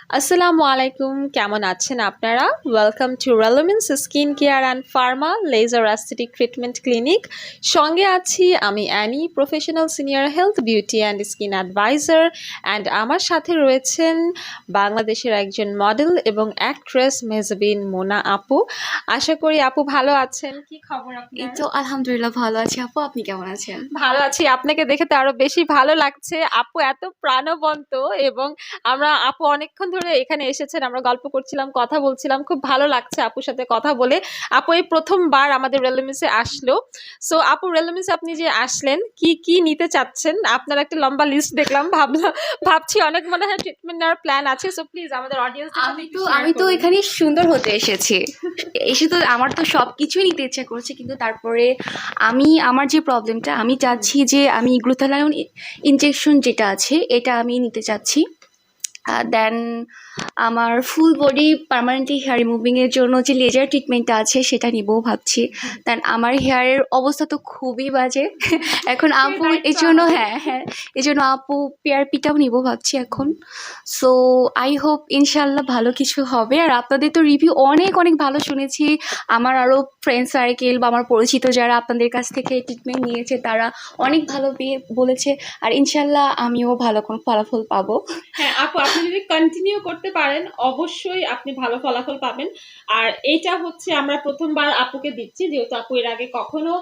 আসসালামু আলাইকুম, কেমন আছেন আপনারা? ওয়েলকাম টু রেলোমেন্স skin care and pharma laser aesthetic treatment clinic. সঙ্গে আছি আমি Annie, professional senior health beauty and skin adviser. And আমার সাথে রয়েছেন বাংলাদেশের একজন মডেল এবং অ্যাক্ট্রেস মেহজাবিন মোনা আপু। আশা করি আপু ভালো আছেন। কি খবর এই আপনার? তো আলহামদুলিল্লাহ ভালো আছি আপু, আপনি কেমন আছেন? ভালো আছি। আপনাকে দেখে তো আরো বেশি ভালো লাগছে। আপু এত প্রাণবন্ত এবং আপু অনেকক্ষণ ধরে এখানে এসেছেন। আমরা গল্প করছিলাম, কথা বলছিলাম। খুব ভালো লাগছে আপুর সাথে কথা বলে। আপু এই প্রথমবার আমাদের রেলমিসে আসলো। সো আপু, রেলমিসে আপনি যে আসলেন, কি কি নিতে চাচ্ছেন? আপনার একটা লম্বা লিস্ট দেখলাম। ভাবছি অনেক মনে হয় ট্রিটমেন্ট নেওয়ার প্ল্যান আছে। সো প্লিজ আমাদের অডিয়েন্স আমি তো এখানে সুন্দর হতে এসেছি। এসে তো আমার তো সব কিছুই নিতে ইচ্ছা করছে, কিন্তু তারপরে আমার যে প্রবলেমটা, আমি চাচ্ছি যে আমি গ্লুথাথায়োন ইনজেকশন যেটা আছে এটা আমি নিতে চাচ্ছি। দেন আমার ফুল বডি পার্মানেন্টলি হেয়ার রিমুভিংয়ের জন্য যে লেজার ট্রিটমেন্টটা আছে সেটা নিবও ভাবছি। দেন আমার হেয়ারের অবস্থা তো খুবই বাজে এখন আপু এই জন্য, হ্যাঁ এই জন্য আপু পিআরপিটাও নিব ভাবছি এখন। সো আই হোপ ইনশাল্লাহ ভালো কিছু হবে। আর আপনাদের তো রিভিউ অনেক অনেক ভালো শুনেছি। আমার আরও ফ্রেন্ড সার্কেল বা আমার পরিচিত যারা আপনাদের কাছ থেকে ট্রিটমেন্ট নিয়েছে তারা অনেক ভালো বলেছে। আর ইনশাল্লাহ আমিও ভালো কোনো ফলাফল পাবো। হ্যাঁ আপু, আপনি যদি কন্টিনিউ করতে পারেন অবশ্যই আপনি ভালো ফলাফল পাবেন। আর এইটা হচ্ছে আমরা প্রথমবার আপুকে দিচ্ছি, যেহেতু আপু এর আগে কখনো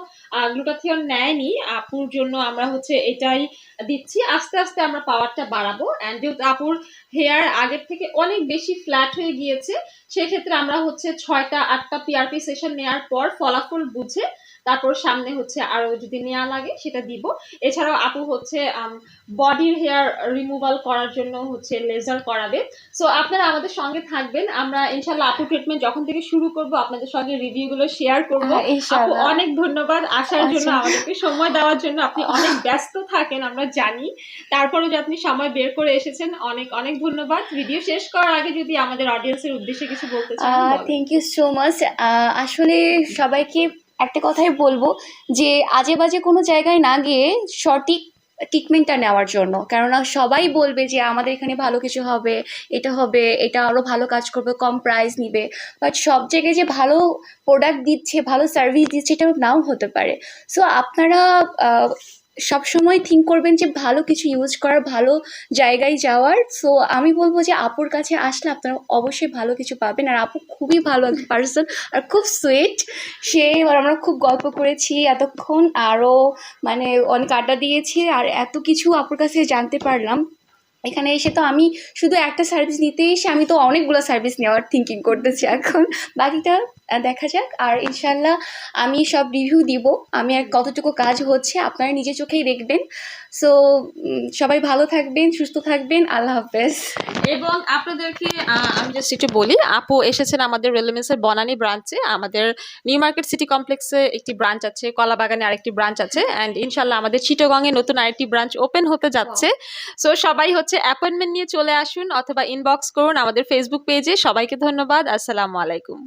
গ্লুটাথিয়ন নেয়নি। আপুর জন্য আমরা হচ্ছে এটাই দিচ্ছি। আস্তে আস্তে আমরা পাওয়ারটা বাড়াবো। অ্যান্ড যেহেতু আপুর হেয়ার আগের থেকে অনেক বেশি ফ্ল্যাট হয়ে গিয়েছে, সেক্ষেত্রে আমরা হচ্ছে 6টা 8টা পিআরপি সেশন নেওয়ার পর ফলাফল বুঝে তারপর সামনে হচ্ছে আরো যদি নেওয়া লাগে সেটা দিব। এছাড়াও আপু হচ্ছে বডির হেয়ার রিমুভাল করার জন্য হচ্ছে লেজার করাবে। সো আপনারা আমাদের সঙ্গে থাকবেন। আমরা ইনশাল্লাহ আপু ট্রিটমেন্ট যখন থেকে শুরু করব আপনাদের সঙ্গে রিভিউ গুলো শেয়ার করব। আপু অনেক ধন্যবাদ আসার জন্য, আমাদেরকে সময় দেওয়ার জন্য। আপনি অনেক ব্যস্ত থাকেন আমরা জানি, তারপরে যে আপনি সময় বের করে এসেছেন, অনেক অনেক ধন্যবাদ। ভিডিও শেষ করার আগে যদি আমাদের অডিয়েন্সের উদ্দেশ্যে কিছু বলতে চান। Thank you so much. আসলে সবাইকে একটা কথাই বলবো যে আজে বাজে কোনো জায়গায় না গিয়ে সঠিক ট্রিটমেন্টটা নেওয়ার জন্য, কেননা সবাই বলবে যে আমাদের এখানে ভালো কিছু হবে, এটা আরও ভালো কাজ করবে, কম প্রাইস নিবে। বাট সব জায়গায় যে ভালো প্রোডাক্ট দিচ্ছে, ভালো সার্ভিস দিচ্ছে, এটাও নাও হতে পারে। সো আপনারা সবসময় থিঙ্ক করবেন যে ভালো কিছু ইউজ করার, ভালো জায়গায় যাওয়ার। সো আমি বলবো যে আপুর কাছে আসলে আপনারা অবশ্যই ভালো কিছু পাবেন। আর আপু খুবই ভালো একটা পার্সন আর খুব সুইট। আমরা খুব গল্প করেছি এতক্ষণ, আরও মানে অনেক আড্ডা দিয়েছি, আর এত কিছু আপুর কাছে জানতে পারলাম। এখানে এসে তো আমি শুধু একটা সার্ভিস নিতে এসে আমি তো অনেকগুলো সার্ভিস নেওয়ার থিঙ্কিং করতেছি এখন। বাকিটা দেখা যাক। আর ইনশাল্লাহ আমি সব রিভিউ দিব, আমি আর কতটুকু কাজ হচ্ছে আপনারা নিজের চোখেই দেখবেন। সো সবাই ভালো থাকবেন, সুস্থ থাকবেন, আল্লাহ হাফেজ। এবং আপনাদেরকে আমি জাস্ট একটু বলি, আপু এসেছেন আমাদের রেলমিসের বনানী ব্রাঞ্চে। আমাদের নিউ মার্কেট সিটি কমপ্লেক্সে একটি ব্রাঞ্চ আছে, কলাবাগানে আরেকটি ব্রাঞ্চ আছে, অ্যান্ড ইনশাল্লাহ আমাদের চিটাগংয়ে নতুন আরেকটি ব্রাঞ্চ ওপেন হতে যাচ্ছে। সো সবাই হচ্ছে অ্যাপয়েন্টমেন্ট নিয়ে চলে আসুন অথবা ইনবক্স করুন আমাদের ফেসবুক পেজে। সবাইকে ধন্যবাদ। আসসালামু আলাইকুম।